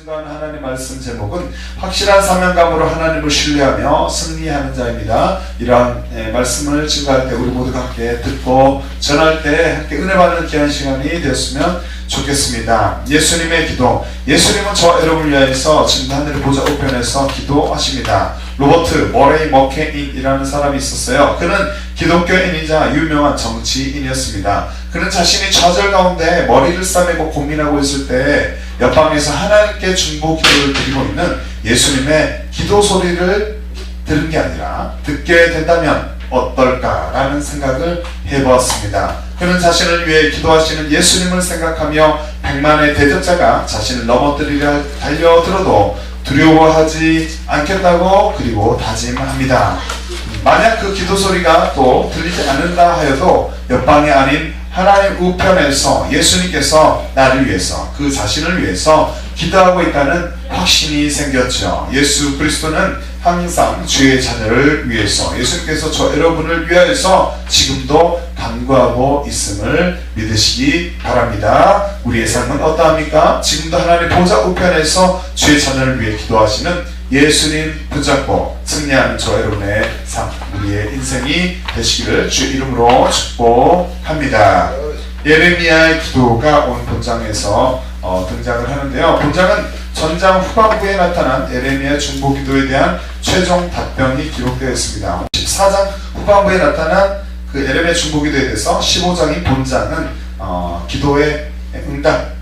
증거한 하나님 말씀 제목은 확실한 사명감으로 하나님을 신뢰하며 승리하는 자입니다. 이러한 말씀을 증거할 때 우리 모두가 함께 듣고 전할 때 함께 은혜 받는 귀한 시간이 되었으면 좋겠습니다. 예수님의 기도. 예수님은 저 여러분을 위하여서 지금 하늘의 보좌 우편에서 기도하십니다. 로버트 머레이 머케인이라는 사람이 있었어요. 그는 기독교인이자 유명한 정치인이었습니다. 그는 자신이 좌절 가운데 머리를 싸매고 고민하고 있을 때 옆방에서 하나님께 중보 기도를 드리고 있는 예수님의 기도 소리를 들은 게 아니라 듣게 된다면 어떨까라는 생각을 해보았습니다. 그는 자신을 위해 기도하시는 예수님을 생각하며 백만의 대적자가 자신을 넘어뜨리려 달려들어도 두려워하지 않겠다고 그리고 다짐합니다. 만약 그 기도 소리가 또 들리지 않는다 하여도 옆방이 아닌 하나님 우편에서 예수님께서 나를 위해서 그 자신을 위해서 기도하고 있다는 확신이 생겼죠. 예수 그리스도는 항상 주의 자녀를 위해서 예수님께서 저 여러분을 위하여서 지금도 간구하고 있음을 믿으시기 바랍니다. 우리의 삶은 어떠합니까? 지금도 하나님 보좌 우편에서 주의 자녀를 위해 기도하시는 예수님 붙잡고 승리하는 저 여러분의 삶, 우리의 인생이 되시기를 주의 이름으로 축복합니다. 예레미야의 기도가 오늘 본장에서 등장을 하는데요. 본장은 전장 후반부에 나타난 예레미야 중보 기도에 대한 최종 답변이 기록되어 있습니다. 14장 후반부에 나타난 그 예레미야 중보 기도에 대해서 15장인 본장은 기도의 응답,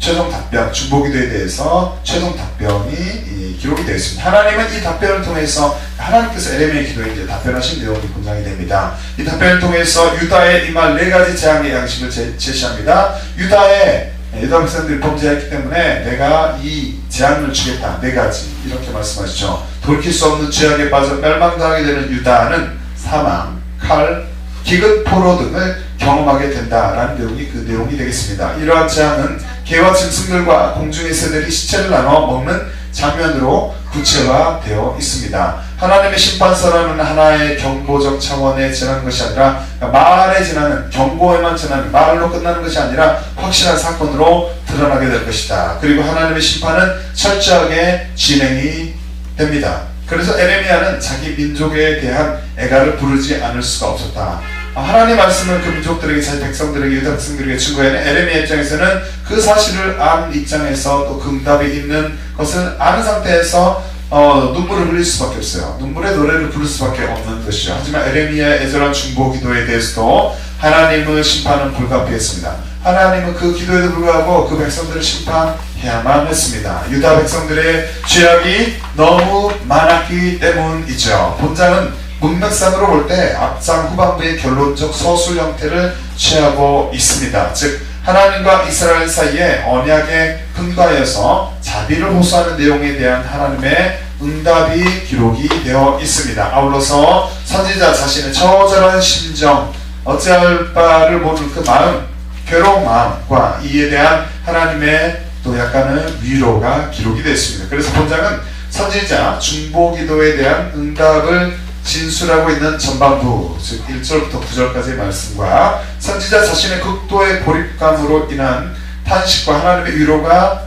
최종 답변, 중보 기도에 대해서 최종 답변이 기록이 되어 있습니다. 하나님은 이 답변을 통해서 하나님께서 예레미야 기도에 이제 답변하신 내용이 본장이 됩니다. 이 답변을 통해서 유다에 임할 4가지 재앙의 양식을 제시합니다. 유다 백성들이 범죄했기 때문에 내가 이 재앙을 주겠다. 4가지 이렇게 말씀하시죠. 돌이킬 수 없는 죄악에 빠져 멸망당하게 되는 유다는 사망, 칼, 기근, 포로 등을 경험하게 된다라는 내용이 그 내용이 되겠습니다. 이러한 재앙은 개와 짐승들과 공중의 새들이 시체를 나눠 먹는 장면으로 구체화되어 있습니다. 하나님의 심판서라는 하나의 경보적 차원에 지나는 것이 아니라 말에 지나는, 경고에만 지나는, 말로 끝나는 것이 아니라 확실한 사건으로 드러나게 될 것이다. 그리고 하나님의 심판은 철저하게 진행이 됩니다. 그래서 예레미야는 자기 민족에 대한 애가를 부르지 않을 수가 없었다. 하나님 말씀을 그 민족들에게, 자기 백성들에게, 유다 백성들에게 증거에는 예레미야 입장에서는 그 사실을 아는 입장에서 또 그 응답이 있는 것을 아는 상태에서 눈물을 흘릴 수밖에 없어요. 눈물의 노래를 부를 수밖에 없는 것이죠. 하지만 예레미야의 애절한 중보 기도에 대해서도 하나님의 심판은 불가피했습니다. 하나님은 그 기도에도 불구하고 그 백성들을 심판해야만 했습니다. 유다 백성들의 죄악이 너무 많았기 때문이죠. 본장은 문맥상으로 볼 때 앞장 후반부의 결론적 서술 형태를 취하고 있습니다. 즉 하나님과 이스라엘 사이에 언약에 근거하여서 자비를 호소하는 내용에 대한 하나님의 응답이 기록이 되어 있습니다. 아울러서 선지자 자신의 처절한 심정, 어찌할 바를 모르는 그 마음, 괴로운 마음과 이에 대한 하나님의 또 약간의 위로가 기록이 되어 있습니다. 그래서 본장은 선지자 중보 기도에 대한 응답을 진술하고 있는 전반부, 즉 1절부터 9절까지의 말씀과 선지자 자신의 극도의 고립감으로 인한 탄식과 하나님의 위로가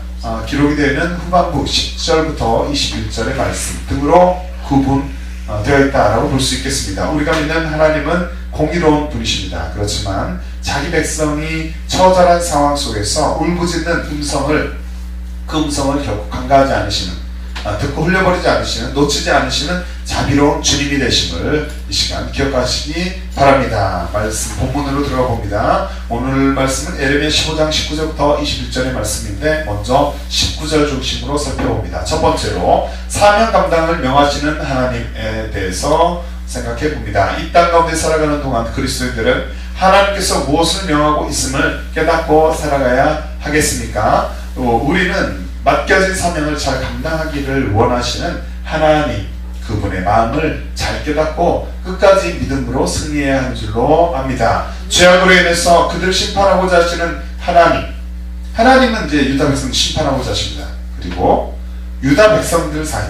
기록이 되어 있는 후반부 10절부터 21절의 말씀 등으로 구분되어 있다라고 볼 수 있겠습니다. 우리가 믿는 하나님은 공의로운 분이십니다. 그렇지만 자기 백성이 처절한 상황 속에서 울부짖는 그 음성을 결코 간과하지 않으시는, 듣고 흘려버리지 않으시는, 놓치지 않으시는 자비로운 주님이 되심을 이 시간 기억하시기 바랍니다. 말씀 본문으로 들어가 봅니다. 오늘 말씀은 예레미야 15장 19절부터 21절의 말씀인데 먼저 19절 중심으로 살펴봅니다. 첫 번째로 사명 감당을 명하시는 하나님에 대해서 생각해 봅니다. 이 땅 가운데 살아가는 동안 그리스도인들은 하나님께서 무엇을 명하고 있음을 깨닫고 살아가야 하겠습니까? 우리는 맡겨진 사명을 잘 감당하기를 원하시는 하나님, 그분의 마음을 잘 깨닫고 끝까지 믿음으로 승리해야 하는 줄로 압니다. 죄악으로 인해서 그들을 심판하고자 하시는 하나님은 이제 유다 백성을 심판하고자 하십니다. 그리고 유다 백성들 사이,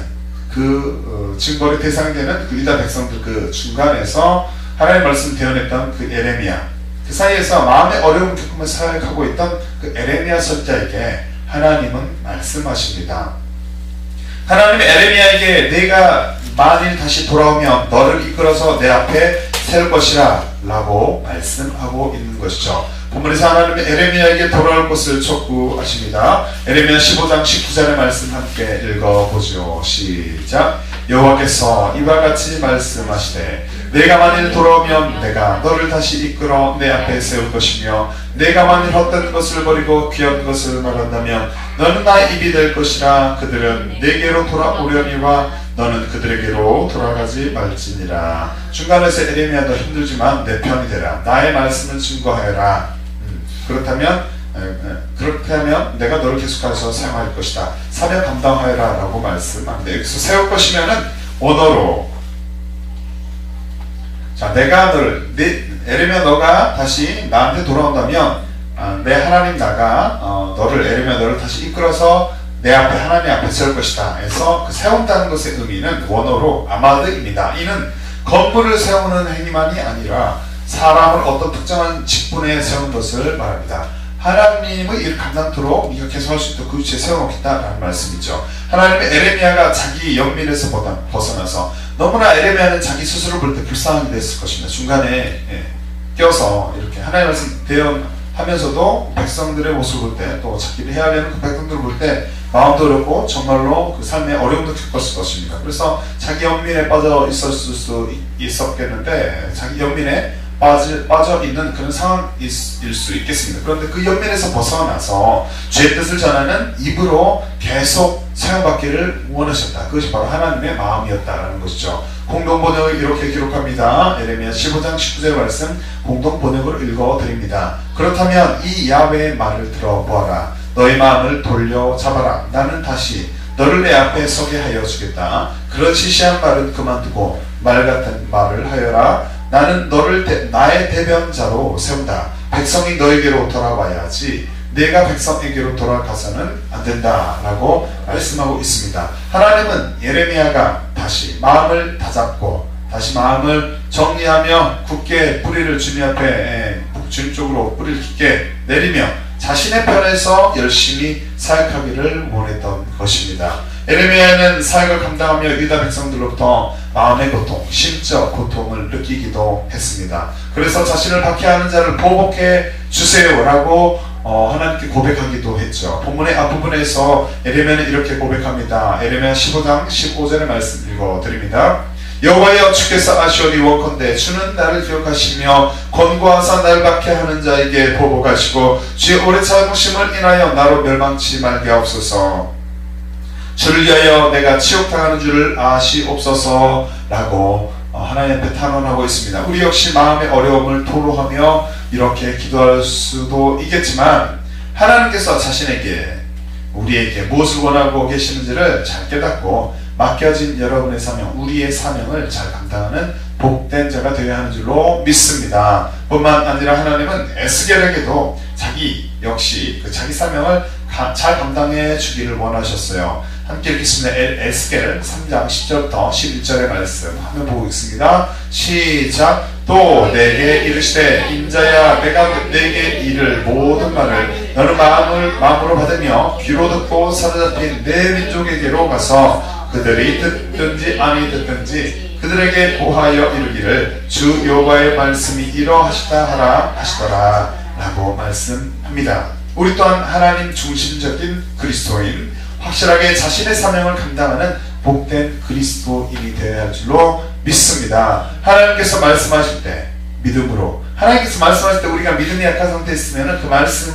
징벌의 대상이 되는 그 유다 백성들 그 중간에서 하나님의 말씀 대언했던 그 예레미야, 그 사이에서 마음의 어려움 겪으며 사역하고 있던 그 예레미야 선지자에게 하나님은 말씀하십니다. 하나님은 에레미야에게 내가 만일 다시 돌아오면 너를 이끌어서 내 앞에 세울 것이라 라고 말씀하고 있는 것이죠. 본문에서 하나님은 에레미야에게 돌아올 것을 촉구하십니다. 에레미야 15장 19절의 말씀 함께 읽어보죠. 시작. 여호와께서 이와 같이 말씀하시되 내가 만일 돌아오면 내가 너를 다시 이끌어 내 앞에 세울 것이며 내가 만일 헛된 것을 버리고 귀한 것을 말한다면 너는 나의 입이 될 것이라. 그들은 내게로 돌아오려니와 너는 그들에게로 돌아가지 말지니라. 중간에서 에레미야도 힘들지만 내 편이 되라. 나의 말씀을 증거하여라. 그렇게 하면 내가 너를 계속해서 사용할 것이다. 사명 감당하여라 라고 말씀합니다. 여기서 세울 것이면은 언어로, 자, 내가 너를, 에레미야 너가 다시 나한테 돌아온다면 내 하나님 나가 너를, 에레미야 너를 다시 이끌어서 내 앞에 하나님 앞에 세울 것이다 해서 그 세운다는 것의 의미는 원어로 아마드입니다. 이는 건물을 세우는 행위만이 아니라 사람을 어떤 특정한 직분에 세우는 것을 말합니다. 하나님의 일을 감당토록 네가 계속 할 수 있도록 그 위치에 세워놓겠다라는 말씀이죠. 하나님의 에레미야가 자기 연민에서 벗어나서, 너무나 에레미야는 자기 스스로 볼 때 불쌍하게 됐을 것입니다. 중간에 껴서 이렇게 하나님의 말씀 대언하면서도 백성들의 모습을 볼 때, 또 자기를 해야 되는 그 백성들을 볼 때 마음도 어렵고 정말로 그 삶에 어려움도 겪었을 것입니다. 그래서 자기 연민에 빠져 있었을 수 있었겠는데, 자기 연민에 빠져 있는 그런 상황일 수 있겠습니다. 그런데 그 연민에서 벗어나서 죄의 뜻을 전하는 입으로 계속 사용받기를 원하셨다. 그것이 바로 하나님의 마음이었다라는 것이죠. 공동번역을 이렇게 기록합니다. 에레미야 15장 19절 말씀 공동번역으로 읽어드립니다. 그렇다면 이 야훼의 말을 들어보아라. 너의 마음을 돌려 잡아라. 나는 다시 너를 내 앞에 서게 하여 주겠다. 그런 시시한 말은 그만두고 말 같은 말을 하여라. 나는 너를 나의 대변자로 세운다. 백성이 너에게로 돌아와야지 내가 백성에게로 돌아가서는 안 된다 라고 말씀하고 있습니다. 하나님은 예레미야가 다시 마음을 다잡고 다시 마음을 정리하며 굳게 뿌리를 주님 앞에 주님 쪽으로 뿌리를 깊게 내리며 자신의 편에서 열심히 사역하기를 원했던 것입니다. 에레미야는 사역을 감당하며 유다 백성들로부터 마음의 고통, 심적 고통을 느끼기도 했습니다. 그래서 자신을 박해하는 자를 보복해 주세요라고 하나님께 고백하기도 했죠. 본문의 앞부분에서 에레미야는 이렇게 고백합니다. 에레미야 15장 15절의 말씀 읽어드립니다. 여호와여 주께서 아시오니 원컨대 주는 나를 기억하시며 권고하사 나를 박해하는 자에게 보복하시고 주의 오래 참으심을 인하여 나로 멸망치 말게 하옵소서. 주를 위하여 내가 치욕당하는 줄을 아시옵소서 라고 하나님 앞에 탄원하고 있습니다. 우리 역시 마음의 어려움을 토로하며 이렇게 기도할 수도 있겠지만 하나님께서 자신에게 우리에게 무엇을 원하고 계시는지를 잘 깨닫고 맡겨진 여러분의 사명, 우리의 사명을 잘 감당하는 복된 자가 되어야 하는 줄로 믿습니다. 뿐만 아니라 하나님은 에스겔에게도 자기 역시 그 자기 사명을 잘 감당해 주기를 원하셨어요. 함께 읽겠습니다. 에스겔 3장 10절부터 11절의 말씀 화면 보고 있습니다. 시작. 또 내게 이르시되 인자야 내가 내게 이를 모든 말을 너는 마음으로 받으며 귀로 듣고 사로잡힌 내 민족에게로 가서 그들이 듣든지 아니 듣든지 그들에게 고하여 이르기를 주 여호와의 말씀이 이러하시다 하라 하시더라 라고 말씀합니다. 우리 또한 하나님 중심적인 그리스도인, 확실하게 자신의 사명을 감당하는 복된 그리스도인이 되어야 할 줄로 믿습니다. 하나님께서 말씀하실 때 믿음으로, 하나님께서 말씀하실 때 우리가 믿음이 약한 상태에 있으면 그 말씀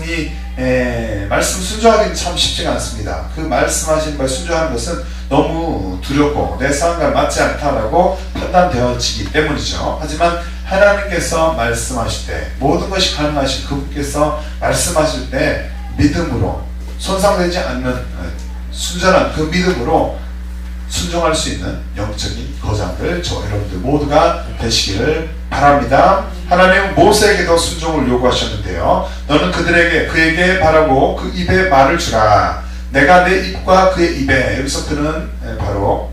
순종하기는 참 쉽지가 않습니다. 그 말씀하신 말 순종하는 것은 너무 두렵고 내 상황과 맞지 않다라고 판단되어지기 때문이죠. 하지만 하나님께서 말씀하실 때, 모든 것이 가능하신 그분께서 말씀하실 때 믿음으로, 손상되지 않는 순전한 그 믿음으로 순종할 수 있는 영적인 거장들, 저 여러분들 모두가 되시기를 바랍니다. 하나님은 모세에게도 순종을 요구하셨는데요. 너는 그에게 바라고 그 입에 말을 주라. 내가 내 입과 그의 입에, 여기서 그는 바로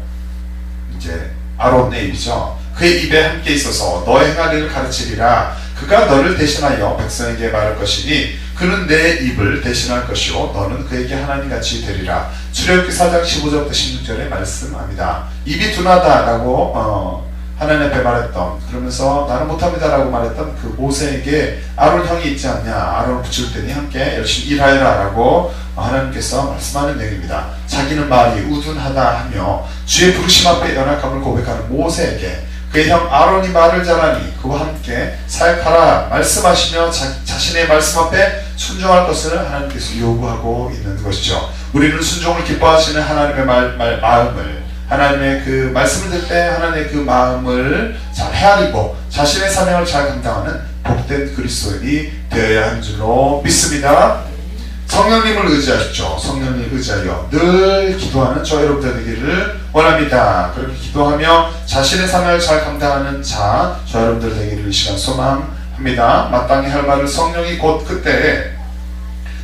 이제 아론의 입이죠. 그의 입에 함께 있어서 너의 행할 일을 가르치리라. 그가 너를 대신하여 백성에게 말할 것이니 그는 내 입을 대신할 것이요 너는 그에게 하나님같이 되리라. 출애굽기 4장 15절부터 16절에 말씀합니다. 입이 둔하다라고 하나님 앞에 말했던, 그러면서 나는 못합니다라고 말했던 그 모세에게 아론 형이 있지 않냐, 아론을 붙일 테니 함께 열심히 일하여라 라고 하나님께서 말씀하는 내용입니다. 자기는 말이 우둔하다 하며 주의 부르심 앞에 연약함을 고백하는 모세에게 그의 형 아론이 말을 잘하니 그와 함께 사역하라 말씀하시며 자신의 말씀 앞에 순종할 것을 하나님께서 요구하고 있는 것이죠. 우리는 순종을 기뻐하시는 하나님의 마음을, 하나님의 그 말씀을 들 때 하나님의 그 마음을 잘 헤아리고 자신의 사명을 잘 감당하는 복된 그리스도인이 되어야 하는 줄로 믿습니다. 성령님을 의지하십시오. 성령님을 의지하여 늘 기도하는 저 여러분들 되기를 원합니다. 그렇게 기도하며 자신의 사명을 잘 감당하는 저 여러분들 되기를 이 시간 소망합니다. 마땅히 할 말을 성령이 곧 그때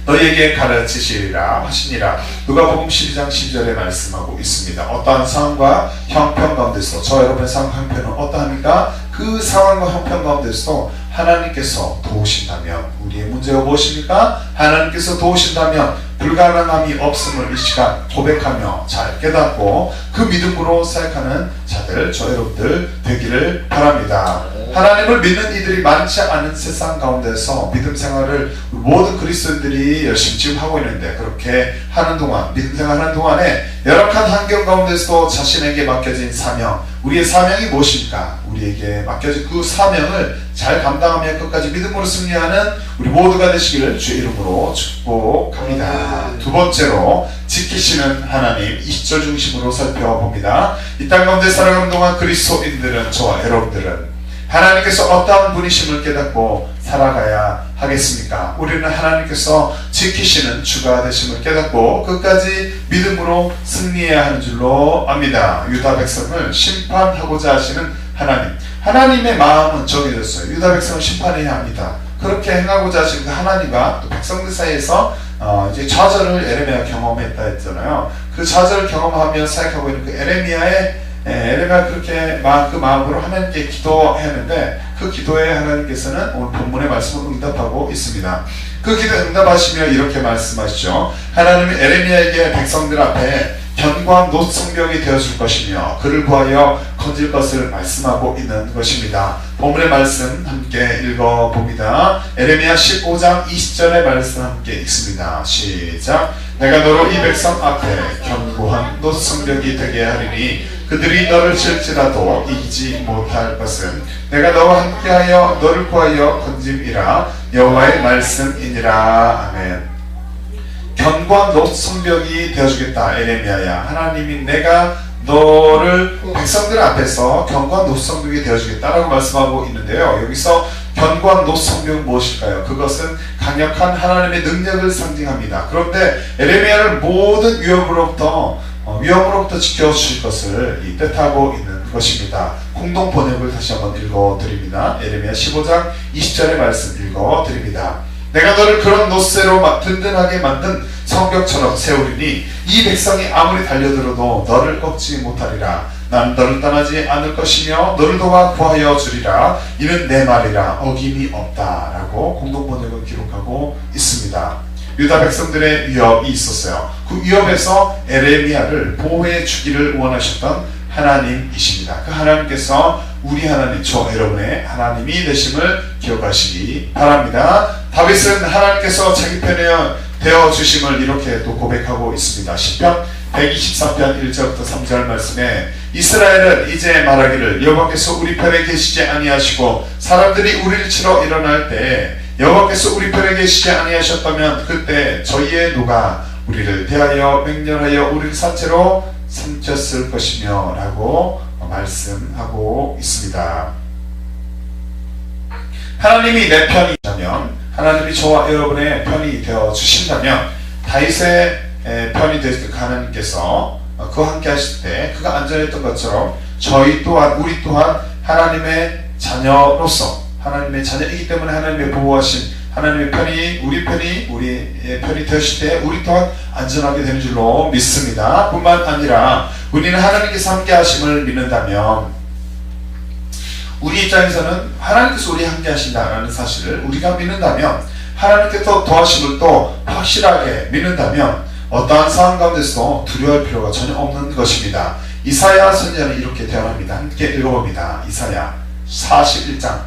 너희에게 가르치시리라 하시니라. 누가복음 12장 12절에 말씀하고 있습니다. 어떠한 상황과 형편 가운데서 저 여러분의 상황 형편은 어떠합니까? 그 상황과 형편 가운데서 하나님께서 도우신다면, 우리의 문제가 무엇입니까? 하나님께서 도우신다면 불가능함이 없음을 이 시간 고백하며 잘 깨닫고 그 믿음으로 사역하는 자들, 저 여러분들 되기를 바랍니다. 하나님을 믿는 이들이 많지 않은 세상 가운데서 믿음 생활을 모든 그리스도인들이 열심히 지금 하고 있는데, 그렇게 하는 동안, 믿음 생활하는 동안에 열악한 환경 가운데서도 자신에게 맡겨진 사명, 우리의 사명이 무엇입니까? 우리에게 맡겨진 그 사명을 잘 감당하며 끝까지 믿음으로 승리하는 우리 모두가 되시기를 주의 이름으로 축복합니다. 두 번째로 지키시는 하나님, 20절 중심으로 살펴봅니다. 이 땅 가운데 살아가는 동안 그리스도인들은, 저와 여러분들은 하나님께서 어떠한 분이심을 깨닫고 살아가야 하겠습니까? 우리는 하나님께서 지키시는 주가 되심을 깨닫고 끝까지 믿음으로 승리해야 하는 줄로 압니다. 유다 백성을 심판하고자 하시는 하나님, 하나님의 마음은 정해졌어요. 유다 백성을 심판해야 합니다. 그렇게 행하고자 하시는 그 하나님과 또 백성들 사이에서 이제 좌절을 에레미야가 경험했다 했잖아요. 그 좌절을 경험하며 사역하고 있는 그 에레미야가 그렇게 그 마음으로 하나님께 기도했는데, 그 기도에 하나님께서는 오늘 본문의 말씀을 응답하고 있습니다. 그 기도에 응답하시며 이렇게 말씀하시죠. 하나님이 에레미야에게 백성들 앞에 견고한 노성벽이 되어줄 것이며 그를 구하여 건질 것을 말씀하고 있는 것입니다. 본문의 말씀 함께 읽어봅니다. 에레미야 15장 20절의 말씀 함께 읽습니다. 시작. 내가 너로 이 백성 앞에 견고한 노성벽이 되게 하리니 그들이 너를 칠지라도 이기지 못할 것은 내가 너와 함께하여 너를 구하여 건짐이라 여호와의 말씀이니라. 아멘. 견고한 노성벽이 되어주겠다. 에레미야야, 하나님이 내가 너를 백성들 앞에서 견고한 노성벽이 되어주겠다라고 말씀하고 있는데요. 여기서 견고한 노성벽은 무엇일까요? 그것은 강력한 하나님의 능력을 상징합니다. 그런데 에레미야를 모든 위험으로부터 지켜주실 것을 뜻하고 있는 것입니다. 공동 번역을 다시 한번 읽어드립니다. 에레미야 15장 20절의 말씀 읽어드립니다. 내가 너를 그런 노쇠로 든든하게 만든 성벽처럼 세우리니 이 백성이 아무리 달려들어도 너를 꺾지 못하리라. 난 너를 떠나지 않을 것이며 너를 도와 구하여 주리라. 이는 내 말이라 어김이 없다 라고 공동번역을 기록하고 있습니다. 유다 백성들의 위협이 있었어요. 그 위협에서 에레미야를 보호해 주기를 원하셨던 하나님이십니다. 그 하나님께서 우리 하나님, 저 여러분의 하나님이 되심을 기억하시기 바랍니다. 다윗은 하나님께서 자기 편에 되어 주심을 이렇게 또 고백하고 있습니다. 시편 124편 1절부터 3절 말씀에 이스라엘은 이제 말하기를 여호와께서 우리 편에 계시지 아니하시고 사람들이 우리를 치러 일어날 때 여호와께서 우리 편에 계시지 아니하셨다면 그때 저희의 누가 우리를 대하여 맹렬하여 우리를 산채로 삼켰을 것이며 라고 말씀하고 있습니다. 하나님이 내 편이라면, 하나님이 저와 여러분의 편이 되어 주신다면, 다윗의 편이 되실 때 하나님께서 그와 함께 하실 때 그가 안전했던 것처럼 저희 또한, 우리 또한 하나님의 자녀로서, 하나님의 자녀이기 때문에 하나님의 보호하신 하나님의 편이, 우리의 편이 되실 때 우리 또한 안전하게 되는 줄로 믿습니다. 뿐만 아니라 우리는 하나님께서 함께 하심을 믿는다면, 우리 입장에서는 하나님께서 우리 함께 하신다라는 사실을 우리가 믿는다면 하나님께서 도와심을 또 확실하게 믿는다면 어떠한 상황 가운데서도 두려워할 필요가 전혀 없는 것입니다. 이사야 선지자는 이렇게 대언합니다. 함께 읽어봅니다. 이사야 41장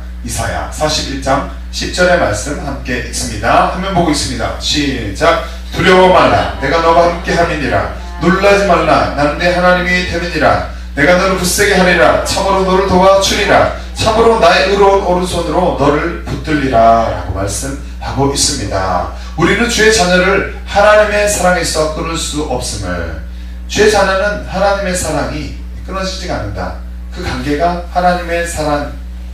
10절의 말씀 함께 읽습니다. 화면 보고 있습니다. 시작. 두려워 말라. 내가 너와 함께 함이니라. 놀라지 말라. 나는 내 하나님이 됨이니라. 내가 너를 굳세게 하리라. 참으로 너를 도와주리라. 참으로 나의 의로운 오른손으로 너를 붙들리라 라고 말씀하고 있습니다. 우리는 주의 자녀를 하나님의 사랑에서 끊을 수 없음을, 주의 자녀는 하나님의 사랑이 끊어지지가 않는다. 그 관계가 하나님의 사랑,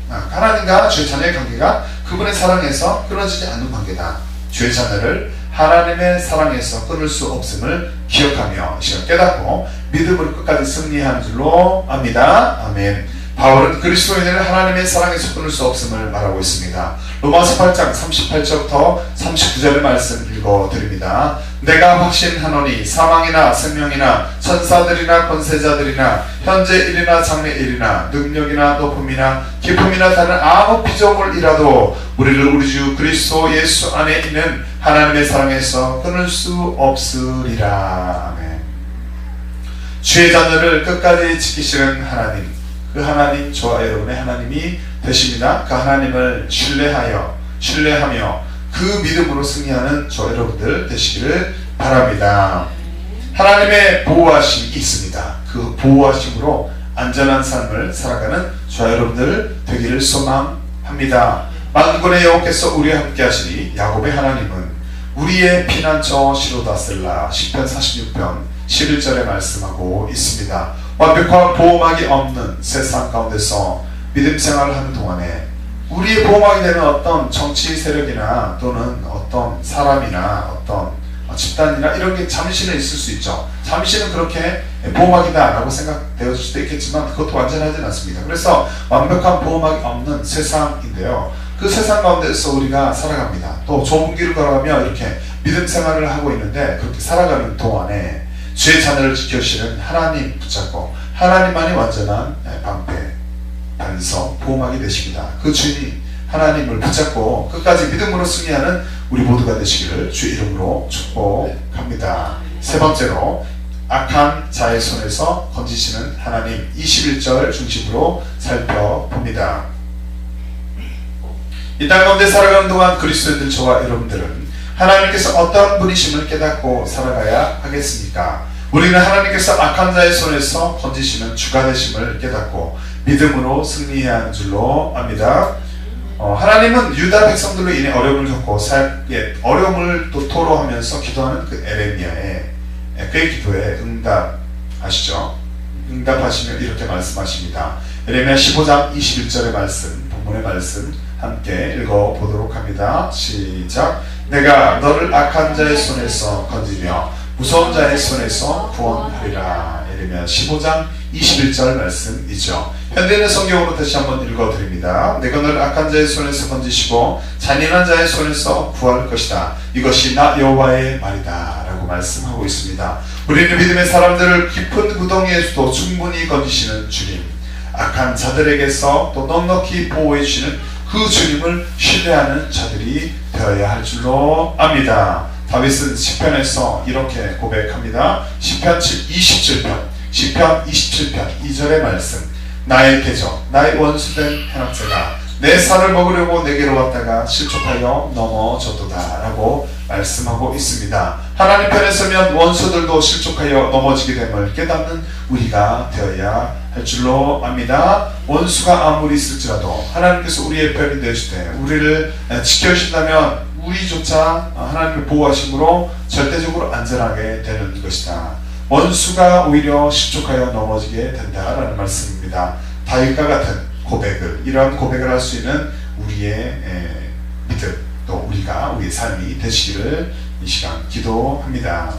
하나님과 주의 자녀의 관계가 그분의 사랑에서 끊어지지 않는 관계다. 주의 자녀를 하나님의 사랑에서 끊을 수 없음을 기억하며 시간 깨닫고 믿음으로 끝까지 승리하는 줄로 압니다. 아멘. 바울은 그리스도인을 하나님의 사랑에서 끊을 수 없음을 말하고 있습니다. 로마서 8장 38절부터 39절의 말씀 읽어드립니다. 내가 확신하노니 사망이나 생명이나 천사들이나 권세자들이나 현재 일이나 장래 일이나 능력이나 높음이나 깊음이나 다른 아무 피조물이라도 우리를 우리 주 그리스도 예수 안에 있는 하나님의 사랑에서 끊을 수 없으리라. 아멘. 주의 자녀를 끝까지 지키시는 하나님, 그 하나님, 저와 여러분의 하나님이 되십니다. 그 하나님을 신뢰하며 그 믿음으로 승리하는 저와 여러분들 되시기를 바랍니다. 하나님의 보호하심이 있습니다. 그 보호하심으로 안전한 삶을 살아가는 저와 여러분들 되기를 소망합니다. 만군의 여호와께서 우리와 함께 하시니 야곱의 하나님은 우리의 피난처 시로다셀라. 시편 46편 11절에 말씀하고 있습니다. 완벽한 보호막이 없는 세상 가운데서 믿음 생활을 하는 동안에 우리의 보호막이 되는 어떤 정치 세력이나 또는 어떤 사람이나 어떤 집단이나 이런 게 잠시는 있을 수 있죠. 잠시는 그렇게 보호막이다 라고 생각되어질 수도 있겠지만 그것도 완전하진 않습니다. 그래서 완벽한 보호막이 없는 세상인데요, 그 세상 가운데서 우리가 살아갑니다. 또 좁은 길을 걸어가며 이렇게 믿음 생활을 하고 있는데, 그렇게 살아가는 동안에 주의 자녀를 지켜주시는 하나님 붙잡고 하나님만이 완전한 방패, 반석, 보호막이 되십니다. 그 주인이 하나님을 붙잡고 끝까지 믿음으로 승리하는 우리 모두가 되시기를 주 이름으로 축복합니다. 세 번째로 악한 자의 손에서 건지시는 하나님, 21절 중심으로 살펴봅니다. 이 땅 가운데 살아가는 동안 그리스도인들 저와 여러분들은 하나님께서 어떤 분이심을 깨닫고 살아가야 하겠습니까? 우리는 하나님께서 악한 자의 손에서 건지시는 주가 되심을 깨닫고 믿음으로 승리해야 하는 줄로 압니다. 하나님은 유다 백성들로 인해 어려움을 겪고 어려움을 또 토로하면서 기도하는 그 에레미야의 그의 기도에 응답하시죠. 응답하시며 이렇게 말씀하십니다. 에레미야 15장 21절의 말씀, 본문의 말씀 함께 읽어보도록 합니다. 시작. 내가 너를 악한 자의 손에서 건지며 무서운 자의 손에서 구원하리라. 에레미야 15장 21절 말씀이죠. 현대인의 성경으로 다시 한번 읽어드립니다. 내가 너를 악한 자의 손에서 건지시고 잔인한 자의 손에서 구할 것이다. 이것이 나 여호와의 말이다 라고 말씀하고 있습니다. 우리는 믿음의 사람들을 깊은 구덩이에서도 충분히 건지시는 주님, 악한 자들에게서 또 넉넉히 보호해 주시는 그 주님을 신뢰하는 자들이 되어야 할 줄로 압니다. 다윗은 시편에서 이렇게 고백합니다. 시편 27편 2절의 말씀. 나의 계적, 나의 원수된 해낙제가 내 살을 먹으려고 내게로 왔다가 실족하여 넘어졌도다 라고 말씀하고 있습니다. 하나님 편에 서면 원수들도 실족하여 넘어지게 됨을 깨닫는 우리가 되어야 할 줄로 압니다. 원수가 아무리 있을지라도 하나님께서 우리의 편이 되실 때 우리를 지켜주신다면 우리조차 하나님의 보호하심으로 절대적으로 안전하게 되는 것이다. 원수가 오히려 실족하여 넘어지게 된다라는 말씀입니다. 다윗과 같은 고백을, 이러한 고백을 할 수 있는 우리의 믿음, 또 우리의 삶이 되시기를 이 시간 기도합니다.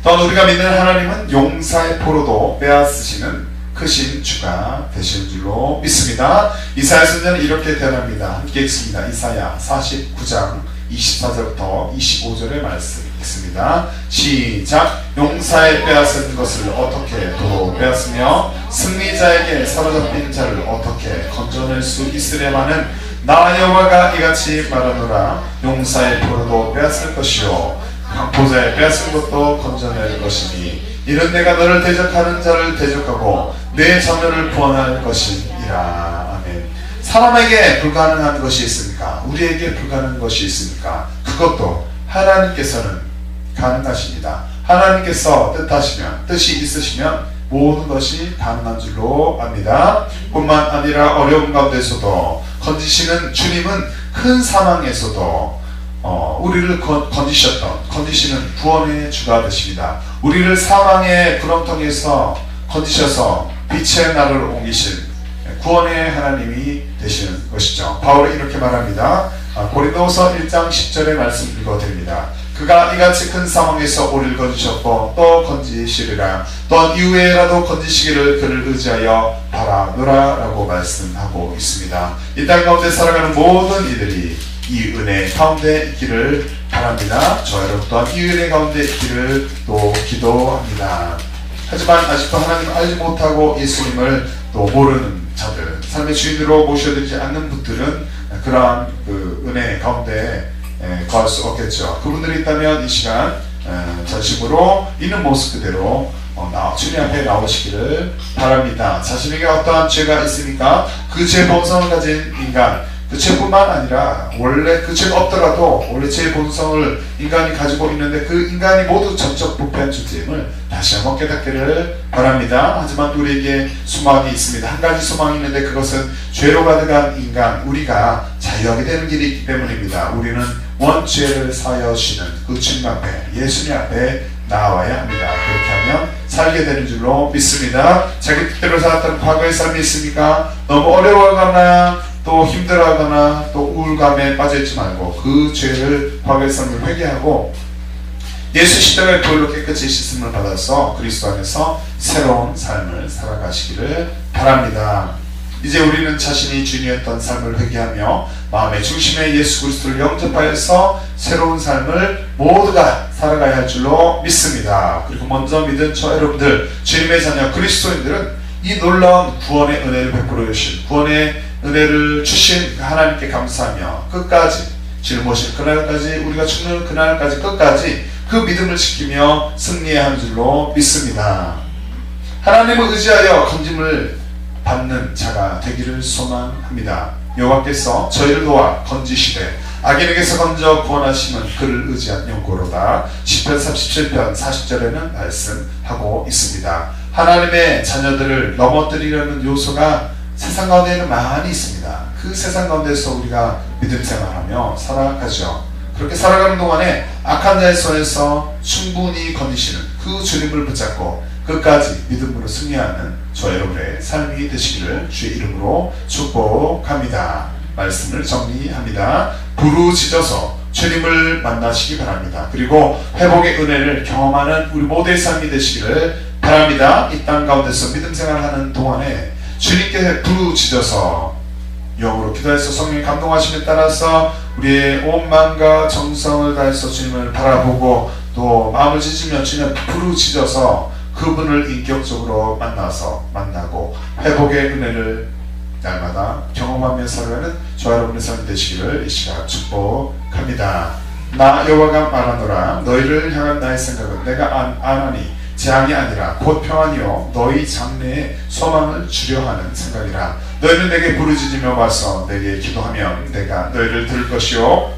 또한 우리가 믿는 하나님은 용사의 포로도 빼앗으시는 크신 주가 되시는 줄로 믿습니다. 이사야 선지자는 이렇게 대언합니다. 함께 읽습니다. 이사야 49장 24절부터 25절의 말씀 읽습니다. 시작. 용사의 빼앗은 것을 어떻게 도로 빼앗으며 승리자에게 사로잡힌 자를 어떻게 건져낼 수 있으려마는 나 여호와가 이같이 말하노라. 용사의 포로도 빼앗을 것이요 강포자의 빼앗은 것도 건져낼 것이니 이는 내가 너를 대적하는 자를 대적하고 내 자녀를 구원할 것이니라. 아멘. 사람에게 불가능한 것이 있습니까? 우리에게 불가능한 것이 있습니까? 그것도 하나님께서는 가능하십니다. 하나님께서 뜻하시면, 뜻이 있으시면 모든 것이 가능한 줄로 압니다. 뿐만 아니라 어려운 가운데서도 건지시는 주님은 큰 사망에서도 우리를 건지시는 구원의 주가 되십니다. 우리를 사망의 구렁텅이에서 건지셔서 빛의 나라로 옮기신 구원의 하나님이 되시는 것이죠. 바울은 이렇게 말합니다. 고린도후서 1장 10절의 말씀 읽어드립니다. 그가 이같이 큰 사망에서 우리를 건지셨고 또 건지시리라. 또 이후에라도 건지시기를 그를 의지하여 바라노라 라고 말씀하고 있습니다. 이 땅 가운데 살아가는 모든 이들이 이 은혜 가운데 있기를 바랍니다. 저 여러분 또한 이 은혜 가운데 있기를 또 기도합니다. 하지만 아직도 하나님을 알지 못하고 예수님을 또 모르는 자들, 삶의 주인으로 모셔드리지 않는 분들은 그러한 그 은혜 가운데 거할 수 없겠죠. 그분들이 있다면 이 시간 전심으로 있는 모습 그대로 주님 앞에 나오시기를 바랍니다. 자신에게 어떠한 죄가 있으니까 그 죄 본성을 가진 인간, 그 죄뿐만 아니라 원래 그 죄가 없더라도 원래 죄 본성을 인간이 가지고 있는데 그 인간이 모두 전적 부패한 존재임을 다시 한번 깨닫기를 바랍니다. 하지만 우리에게 소망이 있습니다. 한 가지 소망이 있는데 그것은 죄로 가득한 인간, 우리가 자유하게 되는 길이 있기 때문입니다. 우리는 원죄를 사하여 주시는 그 주님 앞에, 예수님 앞에 나와야 합니다. 그렇게 하면 살게 되는 줄로 믿습니다. 자기 뜻대로 살았던 과거의 삶이 있습니까? 너무 어려워하거나 또 힘들어하거나 또 우울감에 빠져있지 말고 그 죄를, 과거의 삶을 회개하고 예수 십자가의 보혈로 깨끗이 씻음을 받아서 그리스도 안에서 새로운 삶을 살아가시기를 바랍니다. 이제 우리는 자신이 주인이었던 삶을 회개하며 마음의 중심에 예수 그리스도를 영접하여서 새로운 삶을 모두가 살아가야 할 줄로 믿습니다. 그리고 먼저 믿은 저 여러분들, 주님의 자녀 그리스도인들은 이 놀라운 구원의 은혜를 베풀어 주신, 구원의 은혜를 주신 하나님께 감사하며 끝까지 짊어질 그날까지, 우리가 죽는 그날까지 끝까지 그 믿음을 지키며 승리해야 할 줄로 믿습니다. 하나님을 의지하여 건짐을 받는 자가 되기를 소망합니다. 여호와께서 저희를 도와 건지시되 악인에게서 건져 구원하시면 그를 의지한 영고로다. 시편 37편 40절에는 말씀하고 있습니다. 하나님의 자녀들을 넘어뜨리려는 요소가 세상 가운데에는 많이 있습니다. 그 세상 가운데서 우리가 믿음 생활하며 살아가죠. 그렇게 살아가는 동안에 악한 자의 손에서 충분히 건지시는 그 주님을 붙잡고 끝까지 믿음으로 승리하는 저 여러분의 삶이 되시기를 주의 이름으로 축복합니다. 말씀을 정리합니다. 부르짖어서 주님을 만나시기 바랍니다. 그리고 회복의 은혜를 경험하는 우리 모두의 삶이 되시기를 바랍니다. 이 땅 가운데서 믿음 생활하는 동안에 주님께 부르짖어서 영으로 기도해서 성령의 감동하심에 따라서 우리의 온 마음과 정성을 다해서 주님을 바라보고 또 마음을 찢으며 주님을 부르짖어서 그분을 인격적으로 만나고 회복의 은혜를 날마다 경험하며 살아가는 저와 여러분의 삶이 되시기를 이 시간 축복합니다. 나 여호와가 말하노라. 너희를 향한 나의 생각은 내가 안하니 재앙이 아니라 곧 평안이요 너희 장래에 소망을 주려 하는 생각이라. 너희는 내게 부르짖으며 와서 내게 기도하면 내가 너희를 들을 것이요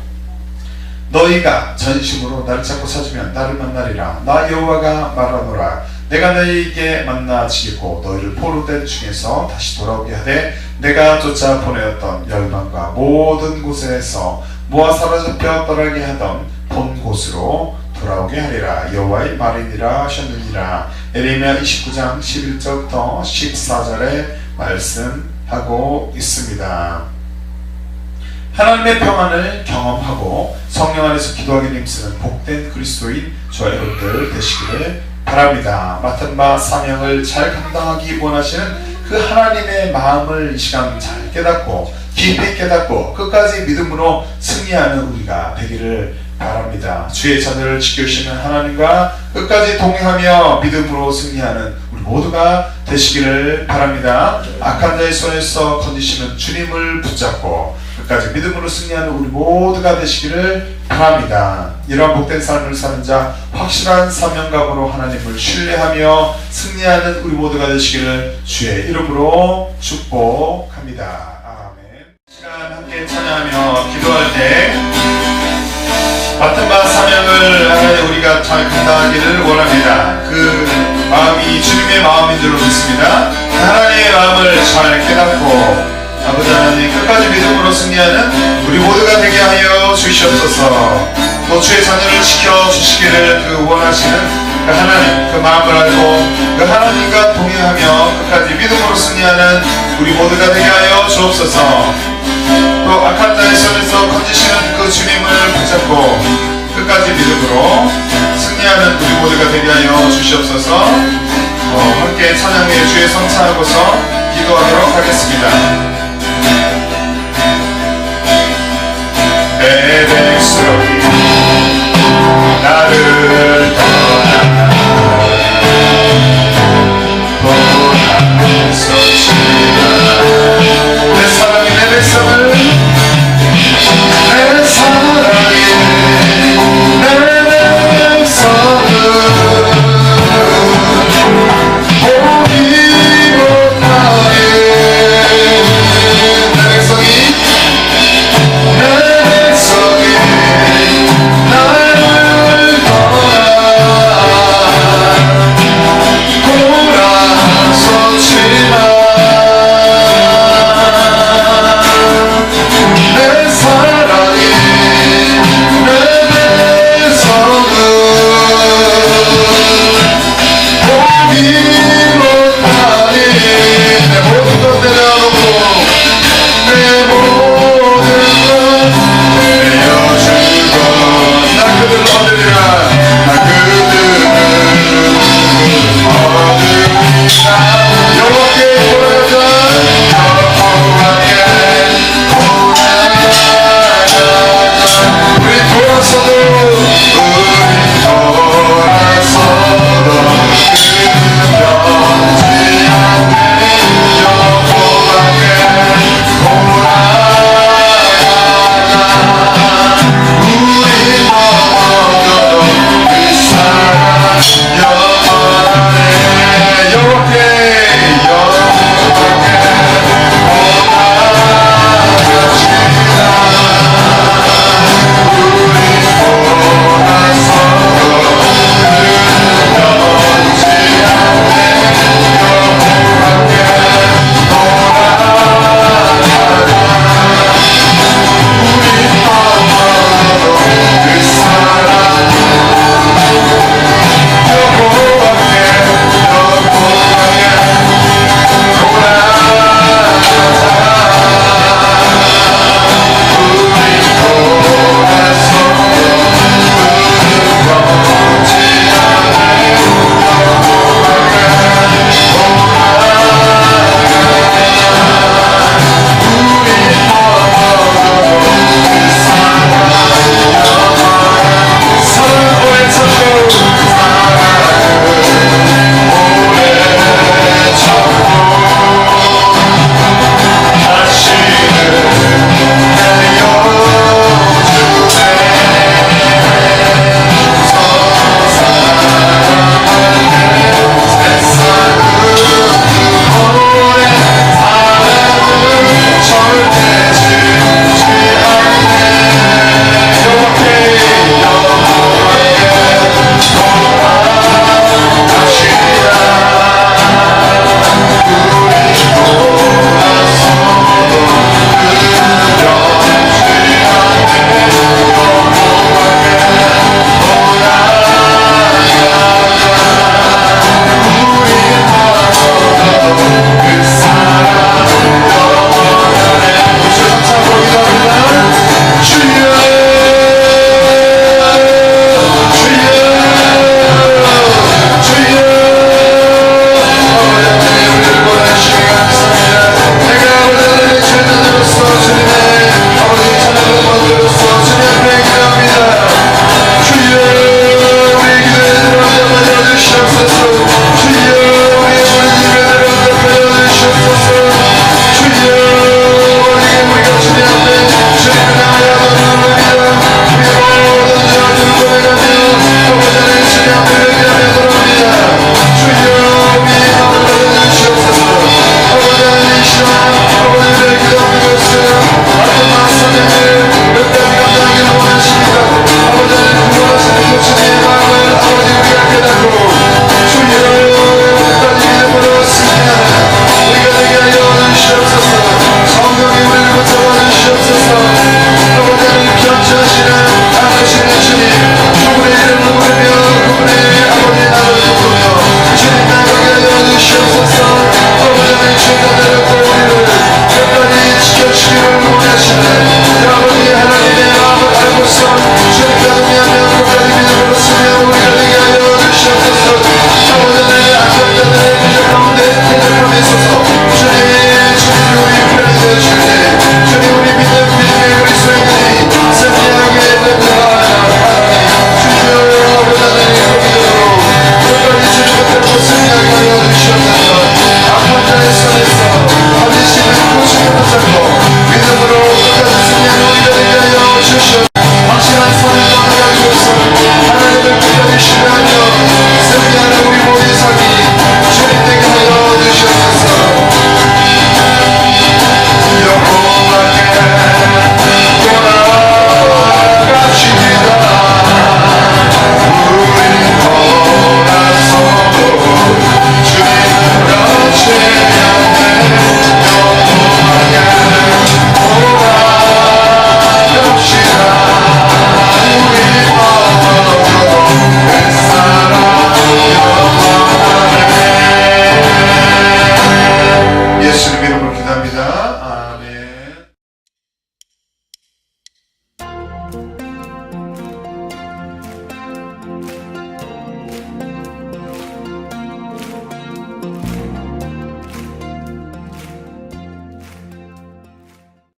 너희가 전심으로 나를 찾고 찾으면 나를 만나리라. 나 여호와가 말하노라. 내가 너희에게 만나지겠고 너희를 포로된 중에서 다시 돌아오게 하되 내가 쫓아 보내었던 열방과 모든 곳에서 모아 사로잡혀 떠나게 하던 본 곳으로 돌아오게 하리라. 여호와의 말이니라 하셨느니라. 에레미야 29장 11절부터 14절에 말씀하고 있습니다. 하나님의 평안을 경험하고 성령 안에서 기도하기를 힘쓰는 복된 그리스도인 저와 여러분들 되시기를 바랍니다. 맡은 바 사명을 잘 감당하기 원하시는 그 하나님의 마음을 이 시간 잘 깨닫고 깊이 깨닫고 끝까지 믿음으로 승리하는 우리가 되기를 바랍니다. 주의 자녀를 지켜주시는 하나님과 끝까지 동행하며 믿음으로 승리하는 우리 모두가 되시기를 바랍니다. 악한 자의 손에서 건지시는 주님을 붙잡고 끝까지 믿음으로 승리하는 우리 모두가 되시기를 바랍니다. 이러한 복된 삶을 사는 자, 확실한 사명감으로 하나님을 신뢰하며 승리하는 우리 모두가 되시기를 주의 이름으로 축복합니다. 아멘. 시간 함께 찬양하며 기도할 때 맡은 바 사명을 하나님 우리가 잘 감당하기를 원합니다. 그 마음이 주님의 마음인 줄로 믿습니다. 하나님의 마음을 잘 깨닫고 아버지 하나님 끝까지 믿음으로 승리하는 우리 모두가 되게 하여 주시옵소서. 또 주의 자녀를 지켜주시기를 그 원하시는 그 하나님 그 마음을 알고 그 하나님과 동행하며 끝까지 믿음으로 승리하는 우리 모두가 되게 하여 주옵소서. 또 악한 자의 손에서 건지시는 그 주님을 붙잡고 끝까지 믿음으로 승리하는 우리 모두가 되게 하여 주시옵소서. 함께 찬양해 주의 성찬하고서 기도하도록 하겠습니다.